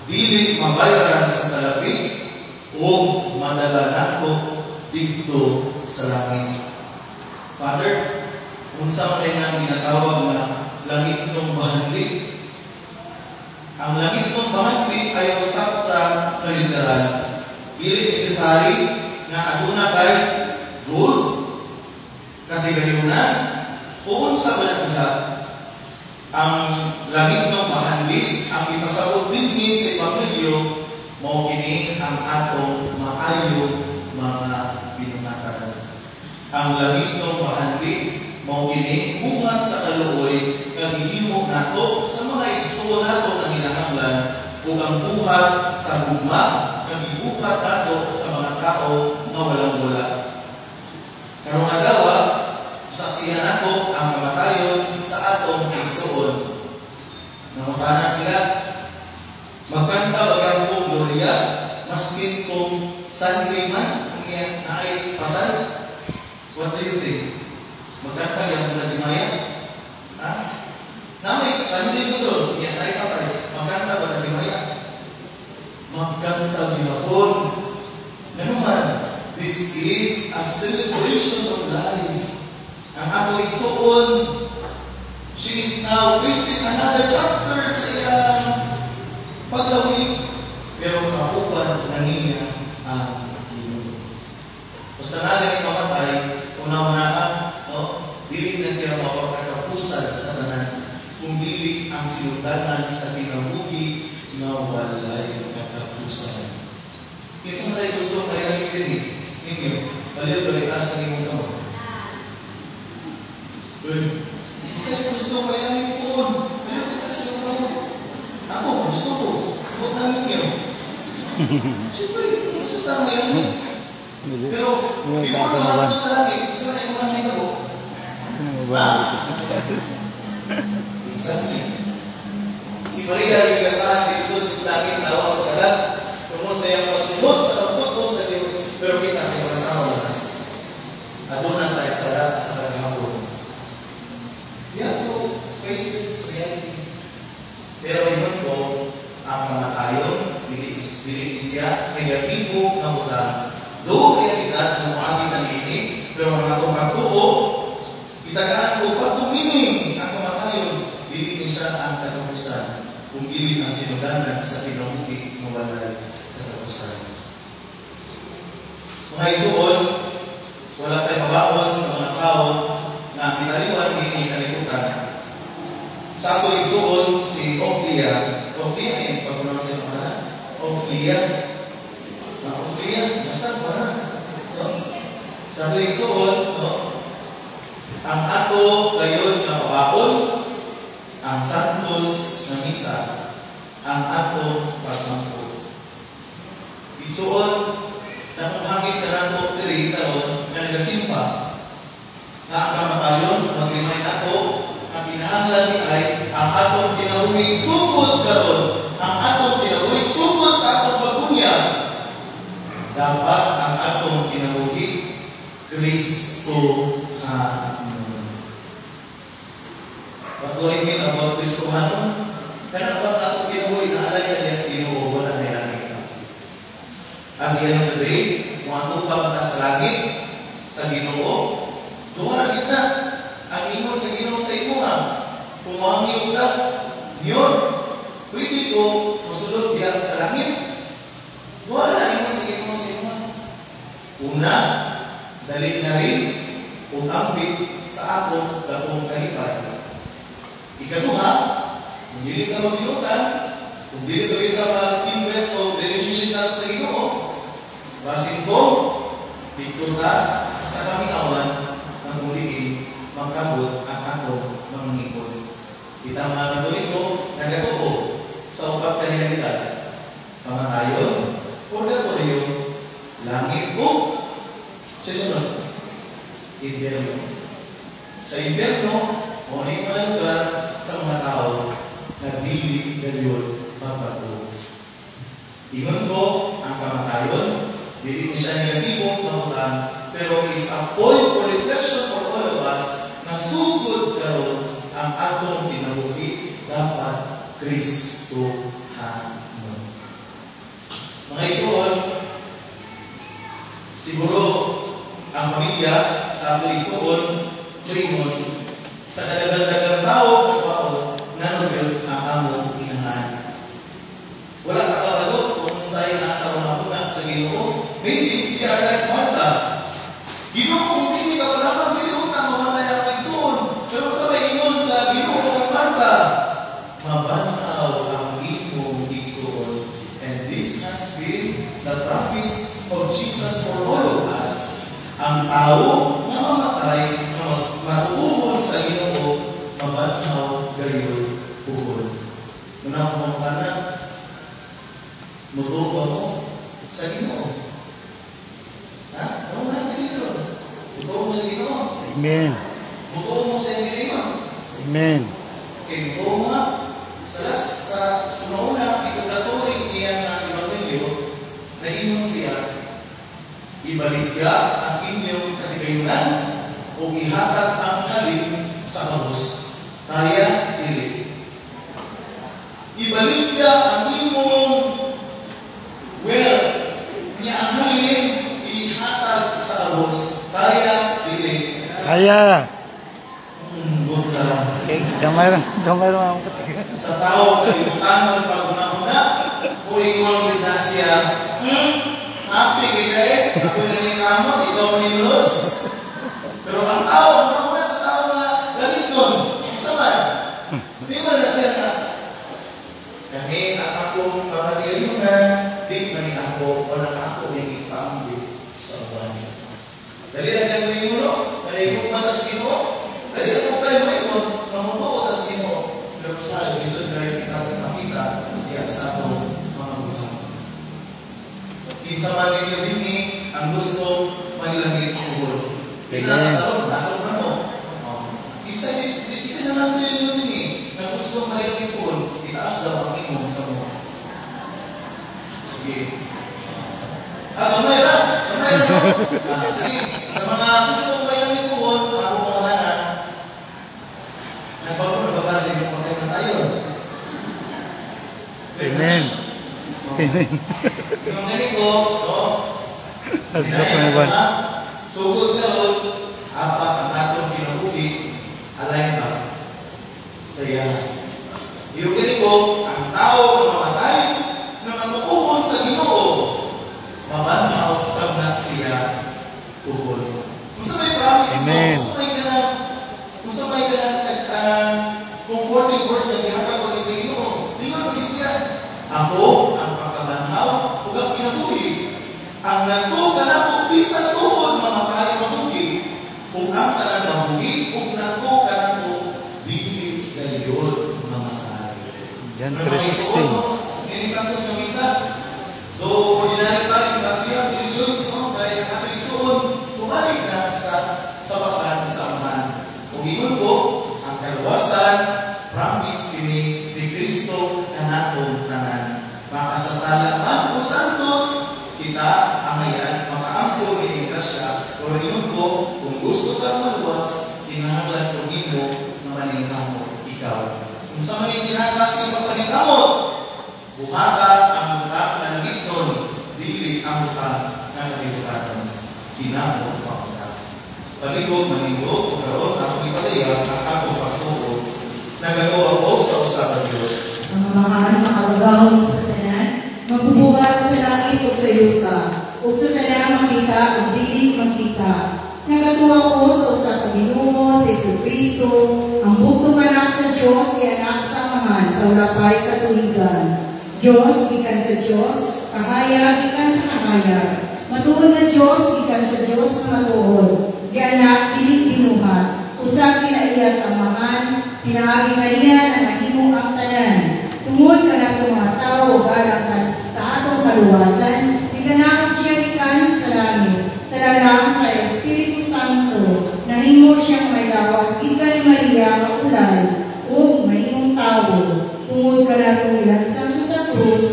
dili mabayaran sa salapi o madala nato dito sa langit. Father, unsa man ang ginatawag na langit ng bahanli? Ang langit ng bahanli ay usak na literal. Dili necessary nga aduna kay gold, katigayunan, o unsa man ang ang langit ng bahanli, ang ipasabot dinhi sa Ebanghelyo, mao kini ang atong maayo mga binungatan. Ang langit ng bahanli, mao kini bunga sa kaluoy nga gihimo nato sa mga igsoon nato nga kinahanglan ug ang buhat sa gugma nga gibuhat nato sa mga tao nga walang wala. Karong adlaw, saksihan nato ang kamatayon sa atong igsoon. Nangutana sila, magkanta bagyang po Gloria, maskin kung Sunday man, kung yan ay patay. What do you think? Magkanta yung mga dimaya? Ha? Namay, Sunday ko doon, yan ay patay. Magkanta ba na dimaya? Magkanta dinapon. Nanuman, this is a celebration of life. Ang atong igsoon, she is now facing another chapter sa iyang paglawig, pero kauban na niya ang Ginoo. Basta na rin mamatay, una-unaan, dili na siya mapagkatapusan sa tanan, kung dili ang sinundanan sa kinabuhi na walay katapusan. Kinsa man tayo gusto kaya nagtinig ninyo, baliw-baliw sa inyong kamay. Isa gusto may langit po. Ayaw kita sa mga. Ako, gusto ko. Huwag namin nyo. Siyempre, gusto tayo may langit. Pero, before naman ito sa langit, isa na yung mga may kago. Exactly. Si Maria ay bigasahan dito sa langit na awas sa kalat. Kung sa iyang pagsimot sa pagputo sa Diyos, pero kita ay mga tao na. Adonan tayo sa kaghapon. You have to face this reality. Pero yun po, ang kamatayon, dili siya negatibo na utang. Do realidad ng muagin ng ini, pero ang atong pagtuo, itagaan ko pagtumining ang kamatayon, dili siya ang katapusan, kung dili ang sinudanan sa pinabuti ng walay katapusan. Mga isuon, wala tayo mabaon sa mga tao na pinaliwan ini kalibutan. Sa ato igsuon si Oflia ay pagkulang sa pangalan. Oflia, basta para. Sa ato igsuon, ang ato gayon na pabaon, ang santos na misa, ang ato pagmangko. Igsuon na kung hangit ka nato diri karon na nagasimpa na ang kamatayon, mag-remind ako, ang kinahanglan ni ay ang atong kinabuhing sugod karon, ang atong kinabuhing sugod sa atong pagbunyag. Dapat ang atong kinabuhi Kristo hanon. Pag-uwi min about Kristo hanon, kana ba atong kinabuhi na alay ka niya sa Ginoo wala na langit. Ang end of the day, matupag na sa langit sa Ginoo. Duha ra gid na ang ingon sa Ginoo sa imuha. Pumangiw ka niyon. Pwede ko mosulod diha sa langit. Duha ra ingon sa Ginoo sa imuha. Una, dali na rin ug ambit sa akong dakong kalipay. Ikaduha, kung dili ka mabiutan, kung dili ka mag-invest o relationship nato sa Ginoo, basin ko, dito ka sa kamiawan muliin, magkabot ang ato mangingkod. Kita mga Katoliko, nagatuo sa upat na realidad. Pamatayon, purgatorio, langit o susunod, inverno. Sa inverno, o na yung mga lugar sa mga tao na dili gayon magbago. Ingon ko ang kamatayon, dili ni siya negatibo, mabutan, pero it's a point for reflection for all of us na sugod karon ang atong kinabuhi dapat Kristo. Kristohan mo. Mga igsoon, siguro ang pamilya sa ato igsoon, tuingon, sa kadagdagang tao at wao, nanugod ang among inahan. Wala ka kabalo kung sa'yo nasa mga una sa Ginoo. Maybe, you are like Martha. Ginoo, kung hindi ka pala pagbiliutan, mamatay ang igsoon. Pero sa may ingon sa Ginoo kang Martha, mabanaw ang imong igsoon. And this has been the promise of Jesus for all of us. Ang tao na mamatay, na matutuhon sa Ginoo, mabanaw gayon buhol. Muna ko mong tanan, mutuwa mo sa Ginoo. Ha? Ano na natin dito? Mutuwa mo sa Ginoo. Amen. Mutuwa mo sa Ginoo. Amen. Okay, mutuwa mo nga. Sa una-una, ikablatoring niya ng Ebanghelyo, na ingon siya, ibaligya ang inyong katigayunan o ihatag ang halin sa kabus. Kaya, dili. Ibaligya ang imong wealth niya ang halin, ihatag sa kabus. Kaya, dili. Kaya. Good lang. Okay, gamay lang ang katigay. Sa tao, kalibutanon pag una-una, uingon din na siya, happy kaya ako naging kamot, ikaw may lulos. Pero ang tao, una-una sa tao na langit nun, saman, hindi mo na siya na, kami ang akong pangatilayunan, di man ako, walang ako naging paambit sa uban. Dali lang kayo may mulo, maligong matas Ginoo, dali lang po kayo may mulo, mamuto matas Ginoo. Pero sa episode na rin natin makita diyan sa atong mga buhay. Kinsa man ninyo din ang gusto mailangit kuhol. Kaya sa taon, natin man mo. Isa na lang ninyo din ang gusto mailangit kuhol, itaas daw ang imong kamo. Sige. Gamay ra mo. Sige, sa mga gusto mailangit kuhol, ako mga tanan, nagbabasa yung pagkain na tayo. Amen. Amen. Yung ganito, no? Sugod ka ron, apat ang atong kinabuhi, alay ba? Saya. Yung ganito, ang tao na mamatay, na matukuhon sa Ginoo, mabanhaw sa unak siya, uhol. Kung sa may promise mo, kung sa may comforting words na dihatag pag sa Ginoo, lingon pagin siya. Ako ang pagkabanhaw ug ang kinabuhi. Ang nato kanako bisan tuhod mamatay mabuhi. Ug ang tanan mabuhi ug nato kanako dili gayon mamatay. John 3:16. Ini santos nga misa. Do ordinary pa yung bagya rejoice no kay ato igsoon bumalik na sa bakan sa amahan. Ug ingon ko ang kaluwasan, promise ni Kristo na natong tanan. Makasasala man o santos, kita ang ngayon, makaangko ni Grasya, o rin ko, kung gusto kang maluwas, kinahanglan ko mo na maningkamot ikaw. Kung sa mga kinahanglan mo paningkamot, buhata ang utak na nangitnon, dili ang utak na nabibutaton. Kinamot pa utak. Paligog, maningog, o karoon, ako ipalaya, at ako pagtuo, nagagawa ko sa usapang Diyos. Ang mga makagahon sa tanan, magbubuhat sa langit o sa yuta, o sa tanan makita o dili makita. Nagatuwa ko sa usapang Ginoo, sa Jesucristo, ang bugtong anak sa Diyos, anak sa amahan, sa ulapay katuigan. Diyos, ikan sa Diyos, kahaya, ikan sa kahaya. Matuod na Diyos, ikan sa Diyos na matuod. Di anak, dili binuhat. Usap kinaiya sa amahan, pinaagi kaniya na mahimo ang tanan. Tungod ka na itong mga tao, galang ka sa atong kaluwasan, ikanaang siya ikan sa langit, sa lalang sa Espiritu Santo, nahimo siyang may lawas, ika ni Maria, kaulay, o mahimong tao. Tungod ka na itong ilansang sa krus,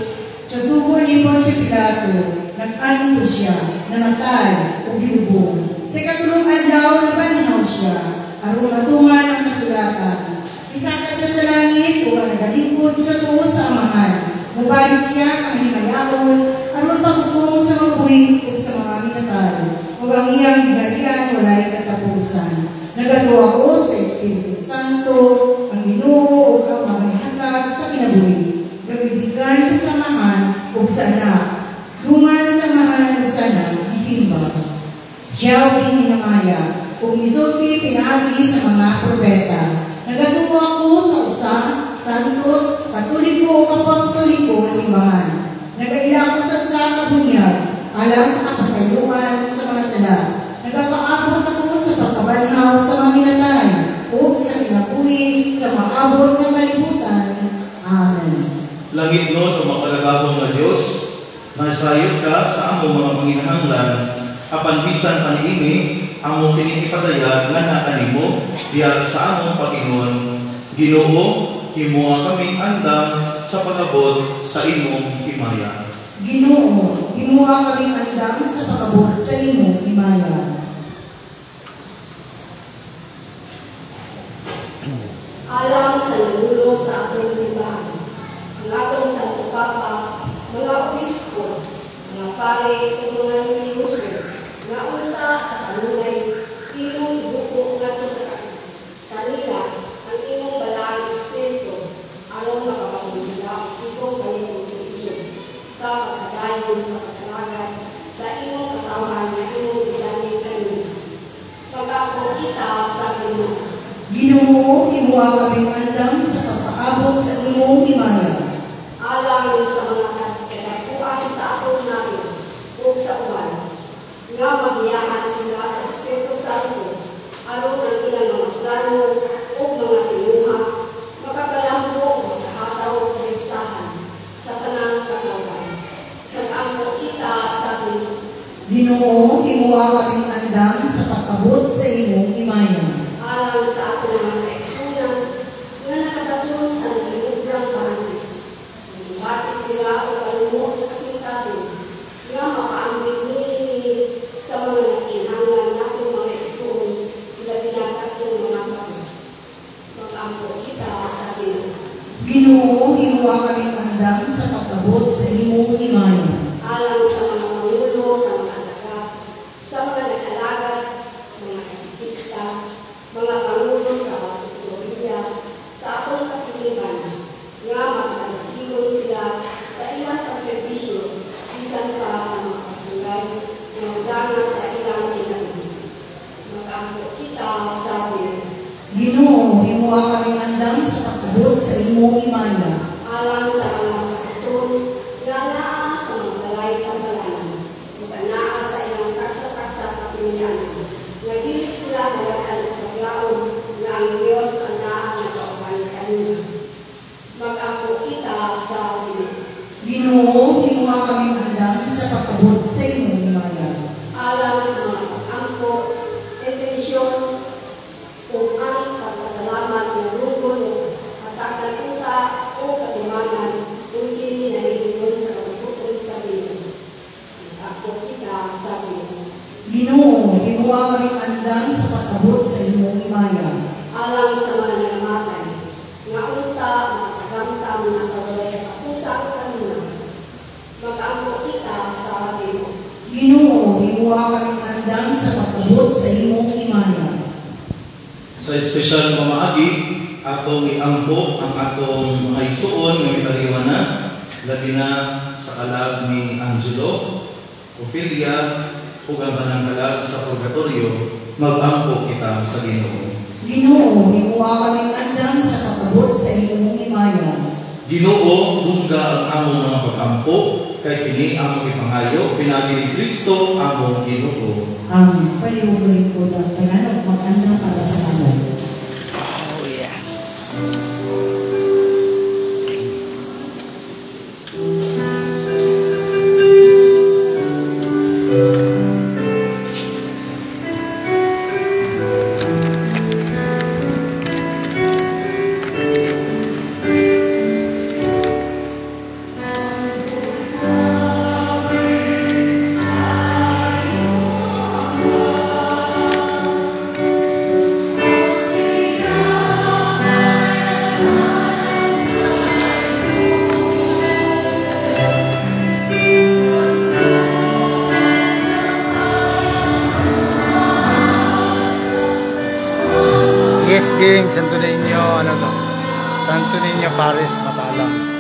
sa sugo ni Poncio Pilato, nag-anto siya, namatay, o gilubong. Sa katulong adlaw, nabanhaw siya, aron matungan ang kasulatan. Isa ka siya sa langit, o ang nagalingkod sa tuwa sa ama Mabuhat siya ang himayaon, aron pagkukong sa mga buwig o sa mga minatay. Huwag ang iyang higarian, walay katapusan. Nagatuwa ko sa Espiritu Santo, ang Ginoo o ang maghahatag sa kinabuhi. Nagbibigan sa samahan o sa anak. Dungan sa samahan o sa anak, isimba. Diyaw din hinamaya, o misulti pinagi sa mga propeta. Nagatuwa ko sa usa, santos, katoliko o apostoliko nga simbahan. Nagaila ko sa usa ka bunyag, alang sa kapasayuan sa mga sala. Nagapaabot ako sa pagkabanhaw sa mga minatay, o sa kinabuhi, sa maabot ng kalibutan. Amen. Langit no, tumakalagahon na Diyos, nasayot ka sa among mga panginahanglan, apan bisan paniini, among tinipadayag nga nakanimo, diya sa among Panginoon. Ginoo, himuha kaming andam sa pagabot sa imong himaya. Ginoo, himuha kaming andam sa pagabot sa imong himaya. Alam sa nanuno sa atong simbahan, ang atong Santo Papa, mga obispo, mga pare o mga religyoso, nga unta sa kanunay, imong ibuko ngadto sa kanila ang imong balaang espiritu, aron makapatulong sila ikong kanimong tuition sa pagkadayon sa pagkalagan sa imong katawan nga imong isanin kanila. Pag-ako kita sa Ginoo. Ginoo, himuha kaming andam sa pagpaabot sa imong himaya. Alang sa mga kadakuan sa atong nasod o sa uwan, nga magiyahan sila sa Espiritu Santo, aron ang ilang mga plano o mga tinuha, makapalampo o makahataw o kayusahan sa tanang paglawan. Nag-angko kita sa Ginoo. Ginoo, himuha kaming andam sa pagpaabot sa imong himaya. Alang sa atong mga kaigsunan, nga nakadaton sa nalimugrang bahagi. Nagbatik sila o kalumot sa kasing-kasing, nga mapaambit ni sa mga nakinahanglan natong mga igsuon, labi-lang atong mga kapos. Mag-ampo kita sa Ginoo. Ginoo, himuha kaming andam sa pagpaabot sa imong himaya. Alang sa mga pangulo, sa mga alaga, sa mga nag-alaga, mga katikista, mga pangulo sa autorya, sa atong kapiliban, nga makakasigon sila sa ilang pagserbisyo, bisan pa sa mga pagsulay, na udangan sa ilang kinabuhi. Mag-ampo kita sa Ginoo. Ginoo, himuha kaming andam sa pagpaabot sa imong himaya. Alang sa mga sakitun, nga naa sa mga balay pagbalaan, ug naa sa ilang taksa-taksa kapamilyanan, nagdilig sila malatan o paglaon nga ang Diyos ang naa nga kauban kanila. Mag-ampo kita sa Ginoo. Ginoo, himuha kaming andam sa pagpaabot sa imong himaya. Alang sa mga pag-ampo, intensyon, o ang pagpasalamat na rungkol o pagkakakuta o katimanan kung kini nahihingon sa kabubuton sa Ginoo. Mag-ampo kita sa Ginoo. Ginoo, himuha kaming andam sa pagpaabot sa imong himaya. Alang sa mga nangamatay, nga unta matagamtam na sa walay kapusa o kanina. Mag-ampo kita sa Ginoo. Ginoo, himuha kaming andam sa pagpaabot sa imong himaya. Sa espesyal nga maagi, atong iampo ang atong mga igsuon nga mitariwan na, labi na sa kalag ni Angelo, Ophelia, ug ang kanang kalag sa purgatorio, mag-ampo kita sa Ginoo. Ginoo, himuha kaming andam sa pagpaabot sa imong himaya. Ginoo, dungga ang among mga pag-ampo, kay kini among ipangayo, pinagi ni Kristo among Ginoo. Amen. Paliwag ko lang, pananong mag-andam para sa amin. Oh, yes. King, Santo Niño, ano to? Santo Niño Paris, Matalang.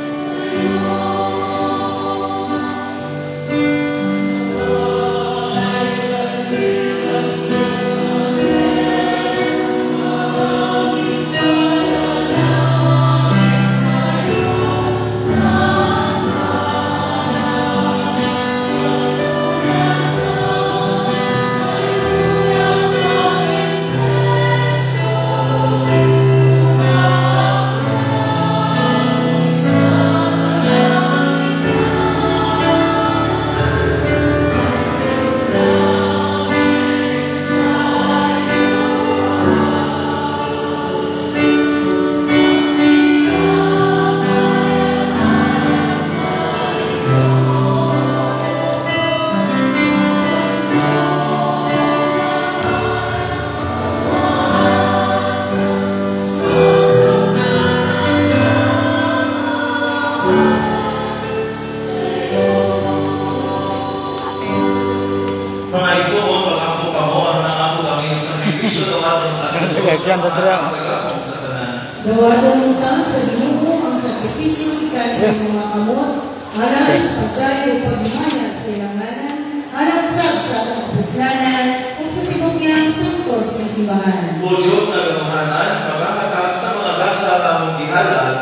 Mga isuon, pag-ampo ka mo, ang nangako kami sa benepisyo daw atong sa Diyos, ang magagakong sa tanan. Dawaton ka sa Ginoo ang sakripisyo ikan sa mga kamot, alam sa pagkayo pagmaya sa ilang ngalan, alam usab sa atong kapuslanan, ug sa tibok niyang sangkos ng simbahan. O Diyos sa gamahanan, maghahatag sa mga gasa among gihalad,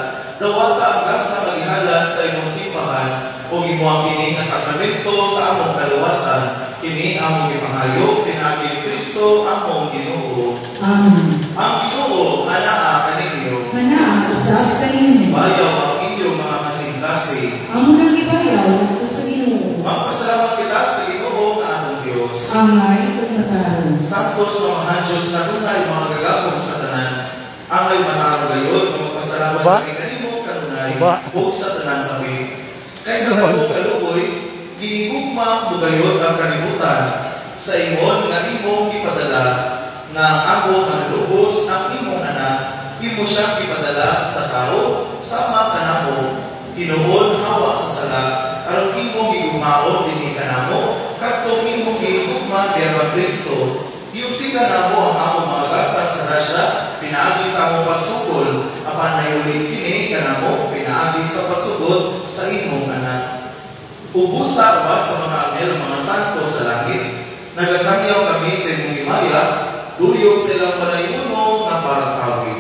dawata ang gasa magihalad sa imong simbahan, o gimuang kini nga sakramento sa among kaluwasan, kini among ipangayo, pinagi ni Kristo among Ginoo. Amen. Ang Ginoo, anaa kaninyo, Manaa usab kaninyo. bayaw ang inyong mga kasing-kasing. Amo nang gibayaw ug sa Ginoo. Magpasalamat kita sa Ginoo nga atong Diyos. Angay ug matarong. Santos nga mga Diyos na tunay mga gagakong sa tanan, ang ay mataro gayon, magpasalamat Ba? kami kanimo kanunay, Ba? ug sa tanan kami. Kaysa kamo kaluoy, giigugma mo gayon ang kalibutan sa imon nga imong ipadala, nga ako nga nalubos ang imong anak, imo siyang ipadala sa tao, sama kanamo, hinuon hawa sa sala, aron imong gigugmaon dinhi kanamo, kadtong imong giigugma diha Kristo. Giusikan namo ang among mga gasa sa grasya, pinaagi sa among pagsugod, apan nayulit kini kanamo, pinaagi sa pagsugod sa imong anak. Ubusa ubat sa mga anghel mga santo sa langit, nagasangyaw kami sa imong himaya, tuyog silang panayuno nga pagkawin.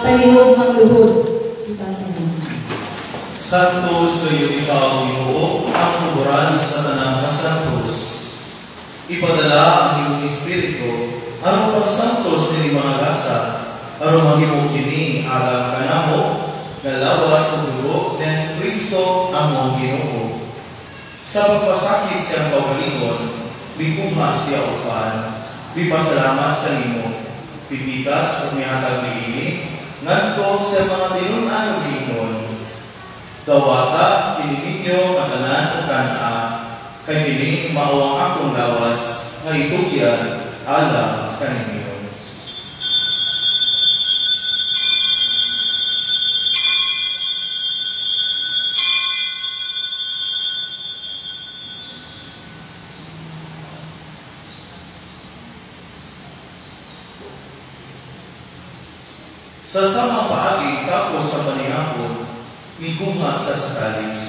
Palihog magluhod. Itatawag. Santo sa iyo ikaw, Ginoo, ang tuburan sa tanang kasantos. Ipadala ang iyong Espiritu, aron pagsantos ni mga gasa, aron mahimo kini alam kanamo, galawas sa dugo ni Kristo among Ginoo. Sa pagpasakit siyang kaugalingon, bikuha siya upan, bipasalamat kanimo, pipikas sa mihatag niini, ngadto sa mga tinunan ug ingon. Dawata kini ninyo matanan ug kana, kay kini mao ang akong lawas nga itugyan ala kaninyo. Sa samang paagi tapos sa panihapon, miguha sa sakalis.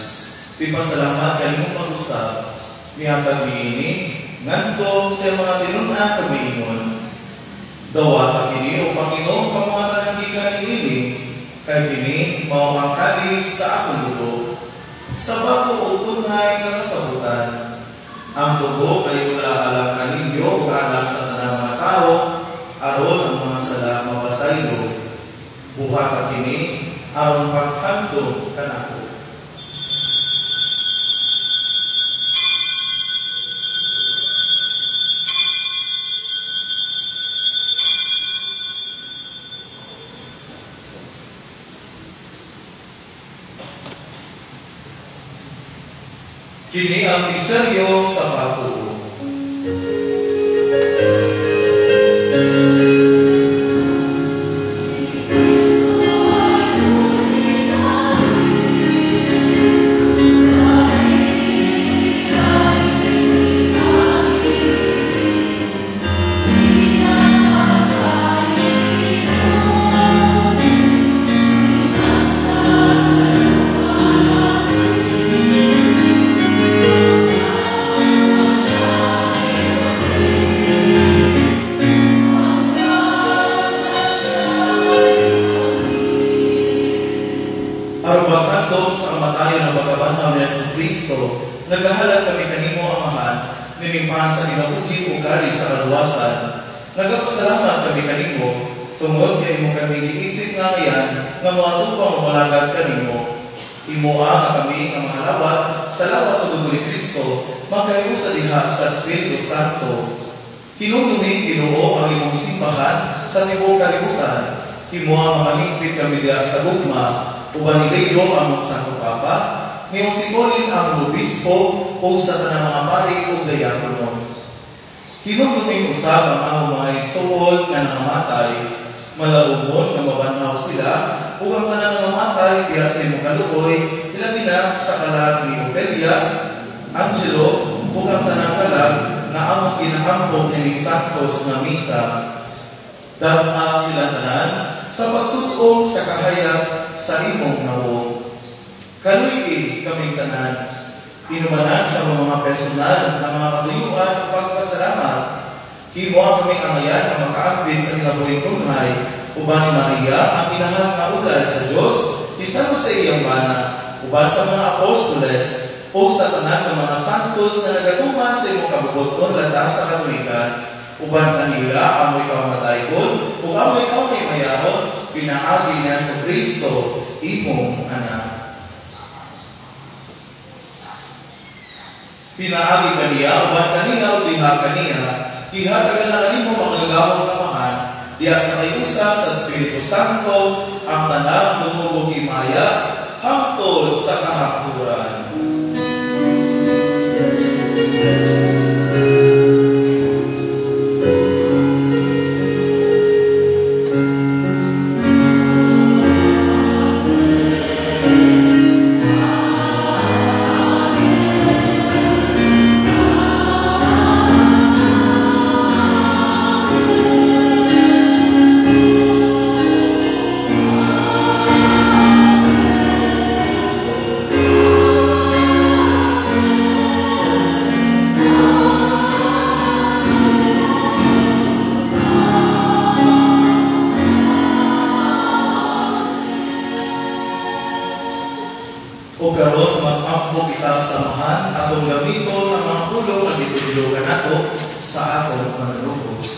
Pipasalamat kanimong pag-usap, mihatag niini, nganto sa mga tinuna kamiingon. Dawa ka kini o Panginoon kamuhatan ang gikan ni ini, kay kini mao ang kalis sa akong dugo. Sa bago o tunay nga kasabutan, ang dugo ay wala alam kaninyo o alam sa tanang mga tao, aron ang mga sala mapasaylo. Buha ka kini, aron pagtanto kanako. Kini ang misteryo sa pagtuo. Sa kamatayon ng pagkabanhaw ni Yesu Kristo, naghahalat kami kanimo, Amahan, ninimpahan sa ginabuhi o kari sa kaluwasan. Nagapasalamat kami kanimo, tungod kay imo kami giisip nga ngayan, nga mga tupang malagad kanimo. Imoa nga kami nga mga lawat, sa lawas sa dugo ni Kristo, makayo sa diha sa Espiritu Santo. Hinunumi Ginoo ang imong simbahan sa tibuok kalibutan. Imoa nga mahigpit kami diha sa gugma, uban ni Leo ang Santo Papa, niyong simbolin ang obispo o sa tanang mga pari o diakono. Hinumduming usab ang among mga igsoon nga nangamatay, malaumon nga mabanhaw sila, ug ang tanan nangamatay diha sa imong kaluoy, ilabi na sa kalag ni Ofelia, Angelo, ug ang tanang kalag na among ginahampog ni Santos na misa. Dama sila tanan sa pagsugong sa kahayag sa imong nawong. Kaluy kaming tanan, inumanan sa mga personal na mga katuyuan o pagpasalamat. Kimo kaming angayan na makaambit sa kinabuhing tunay, uban ni Maria ang pinahang kaulay sa Diyos, isang sa iyang bana, uban sa mga apostoles, o sa tanan ng mga santos na nagatuman sa imong kabubuton landas sa katulikan, uban kanila amoy kamataygon, ug amoy kay mayamon, pinaagi niya sa Kristo, imong anak. Pinaagi kaniya, uban kaniya, o diha kaniya, ihatagan na kanimo maglagawang kamahan, diya sa kayusa sa Espiritu Santo, ang tanang lumubog imaya, hangtod sa kahakuran. O karon mag-ampo kita sa samahan, atong gamiton ang mga pulong na ditudlogan nato sa atong manlubos.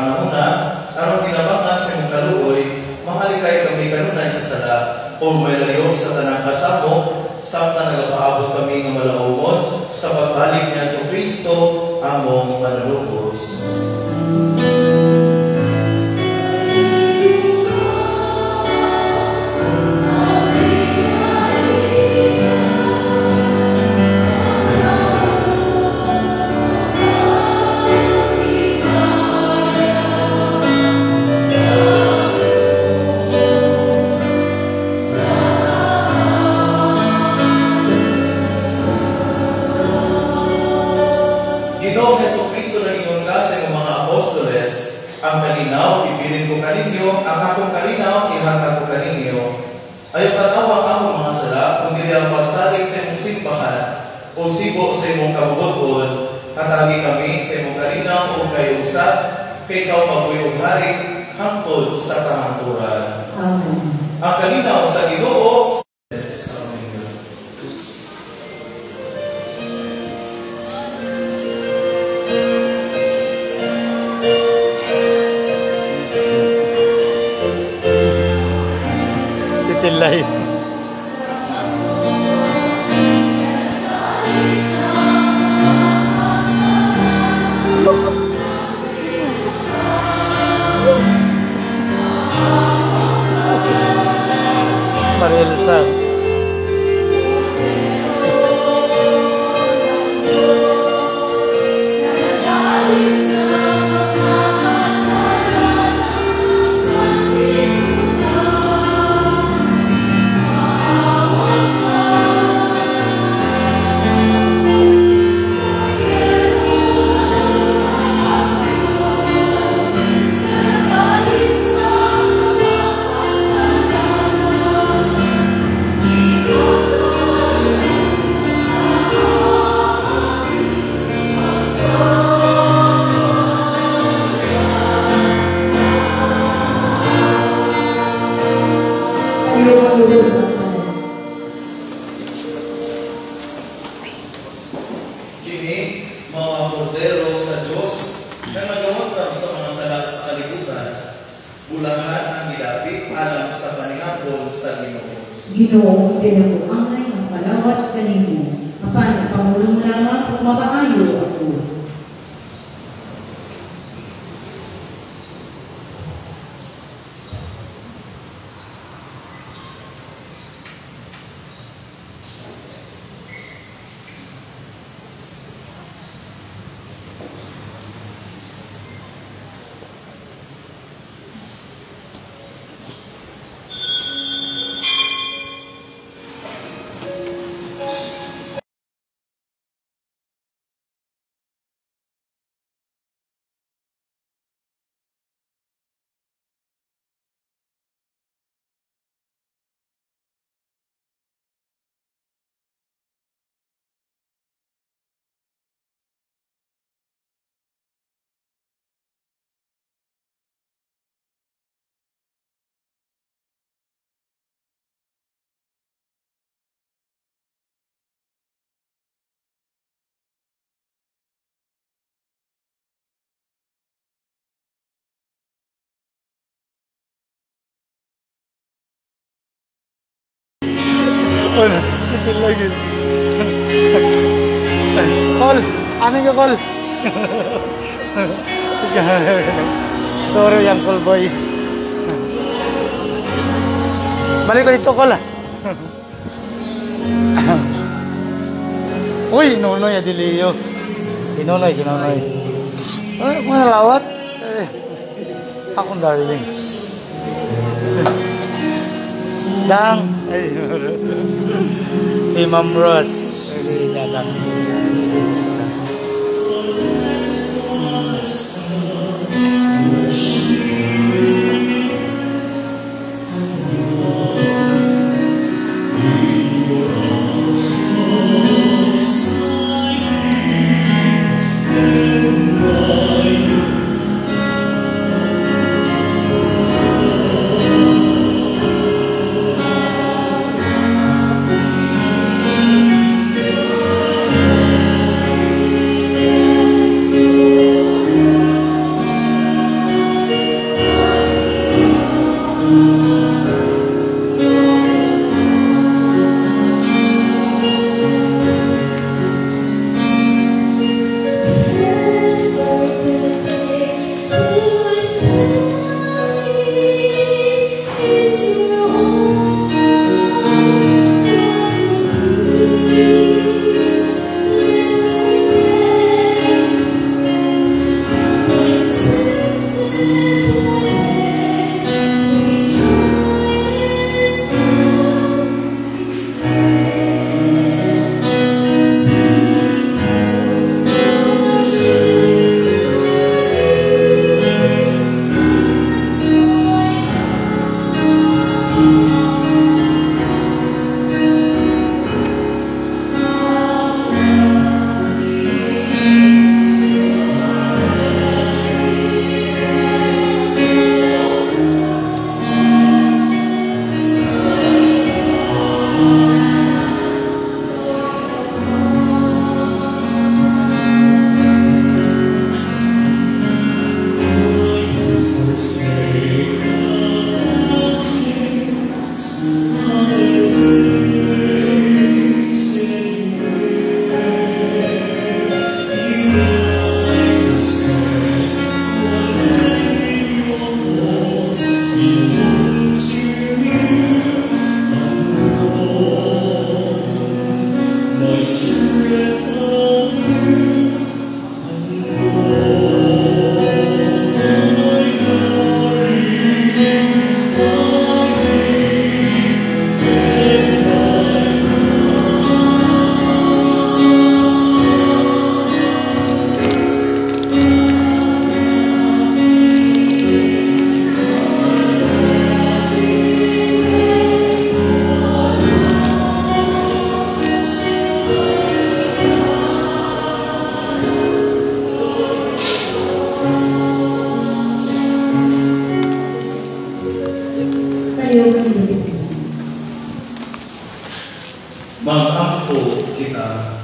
panahona, aron ginabangan sa imong kaluoy, mahalikay kami kanunay sa sala, o may layo sa tanang kasamo, samtang nagapaabot kami ng malauon sa pagbalik niya sa Kristo, among manalubos. Ginoong Jesucristo na ingon ka sa iyong mga apostoles, ang kalinaw, ibilin ko kaninyo, ang akong kalinaw, ihatag ko kaninyo. Ayaw katawang akong mga sala, kung hindi ang pagsalig sa imong simbahan, o sibo sa imong kabubuton, hatagi kami sa imong kalinaw o kayo usap, kay ikaw maguyog hari, hangtod sa kahangturan. Amen. Ang kalinaw sa Ginoo, Titilay. Marilsa. kini mga kordero sa Diyos na nagawagkam sa mga sala sa kalibutan, bulahan ang gilapit alam sa panihapon sa Ginoo. Ginoo, din ako angay ng palawat kanimo. Apan ipamulong lamang kung mabaayo ako. Call. Titil lagi. Call. Amin ka call. Sorry yang call boy. Balik ko dito call ah. Uy, Nonoy Adilio. Si Nonoy. Ay, kung nalawat. Akong darling. Dang. Ay, si Ma'am Ross. Ay, dang. Mag-ampo kita.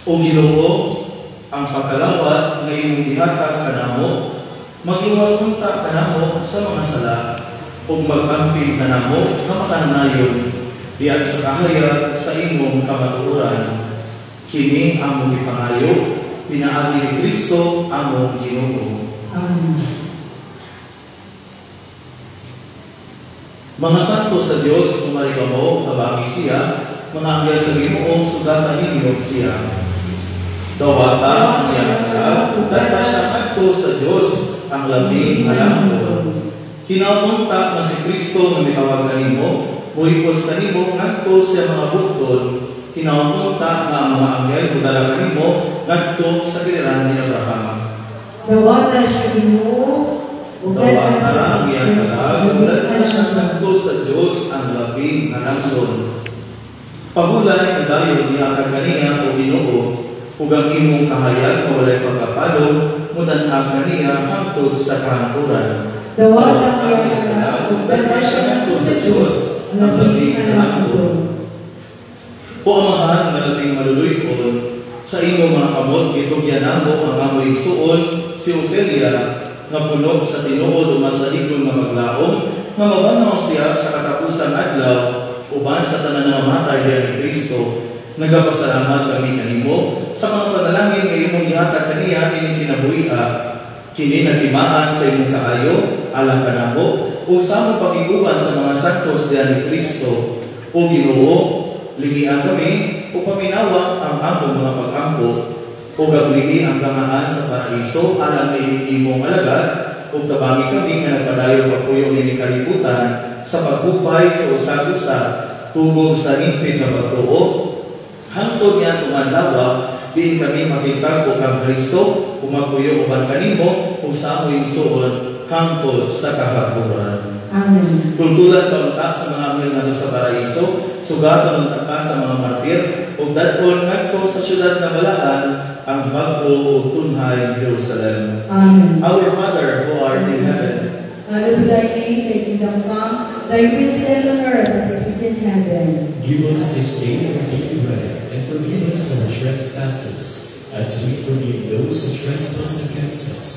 O Ginoo, ang pagkalawat nga imong gihatag kanamo, magluwas unta kanamo sa mga sala, ug mag-amping kanamo nga makanayon diyan sa kahayag sa imong kamatuoran. Kini among ipangayo, pinaagi ni Kristo among Ginoo. Amen. Mga santo sa Dios, kumari kamo, tabangi siya, mga anghel sa Ginoo, sugatan ninyo siya. Dawata ang iyang anak, dahil siya nagto sa Dios, ang labing alamon. Kinapunta na si Kristo na mitawag kanimo, muhipos kanimo, nagto sa mga button, kinapunta na ang mga anghel, kudala kanimo, nagto sa kiliran ni Abraham. Dawata siya Ginoo, Dawata ang iyang anak, dahil siya nagto sa Dios, ang labing alamon. Pahulay kadayon niya kaniya o Ginoo, ug ang imong kahayag nga walay pagkapalong, mudan-ag kaniya hangtod sa kahangturan. Dawata ang iyang anak, dahil siya nagto sa Dios, ang labing alamon. O Amahan nga labing maluluykon, sa imong mga kamot gitugyan namo ang amoy suon si Ofelia, nga puno sa tinuod o masalikon nga maglaom, nga mabanaw siya sa katapusan adlaw, uban sa tanan nga matay diyan ni Kristo. Nagapasalamat kami kanimo sa mga panalangin nga imong gihatag kaniya ini kinabuhi-a. Kini nagtimaan sa imong kaayo, alang kanamo, ug sa among pag-iguban sa mga santos diyan ni Kristo. O Ginoo, lingian kami o paminawa ang among mga pag-ampo, o gablihi ang kangaan sa paraiso alang ni imong alagad, o tabangi kami nga nagpadayon papuyo ni kalibutan sa pagkupay sa usag-usa tubog sa impid nga pagtuo. Hangtod niya tumandawa, diin kami makita ko kang Kristo, umapuyo uban kanimo, o sa amoy suon hangtod sa kahaturan. Amen. Tultulan paunta sa mga anghel ngadto sa paraiso, sugatan unta ka sa mga martir, ug dadon ngadto sa syudad nga balaan, ang bag-o ug tunhay Jerusalem. Amen. Our Father who art in heaven, Hallowed be thy name, thy kingdom come, thy will be done on earth as it is in heaven. Give us this day our daily bread, and forgive us our trespasses, as we forgive those who trespass against us.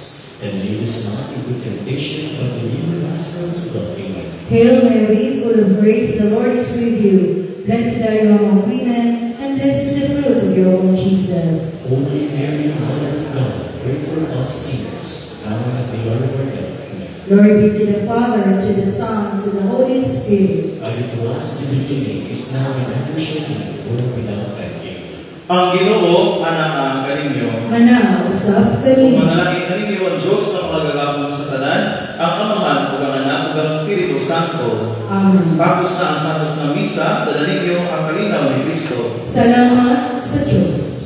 And lead us not into temptation, but deliver us from evil. Amen. Hail Mary, full of grace, the Lord is with you. Blessed are you among women, and blessed is the fruit of your womb, Jesus. Holy Mary, Mother of God, pray for all sinners, now and at the hour of our death. Amen. Glory be to the Father, and to the Son, and to the Holy Spirit. As it was in the beginning, is now, and ever shall be, world without end. Amen. Ang Ginoo anaan kaninyo. Mana, usap Kung kami. manalangin kaninyo ang Diyos na magagapon sa tanan, ang Amahan, ug ang Anak, ug ang Espiritu Santo. Amen. Tapos na ang santos na misa, dala ninyo ang kalinaw ni Kristo. Salamat sa Diyos.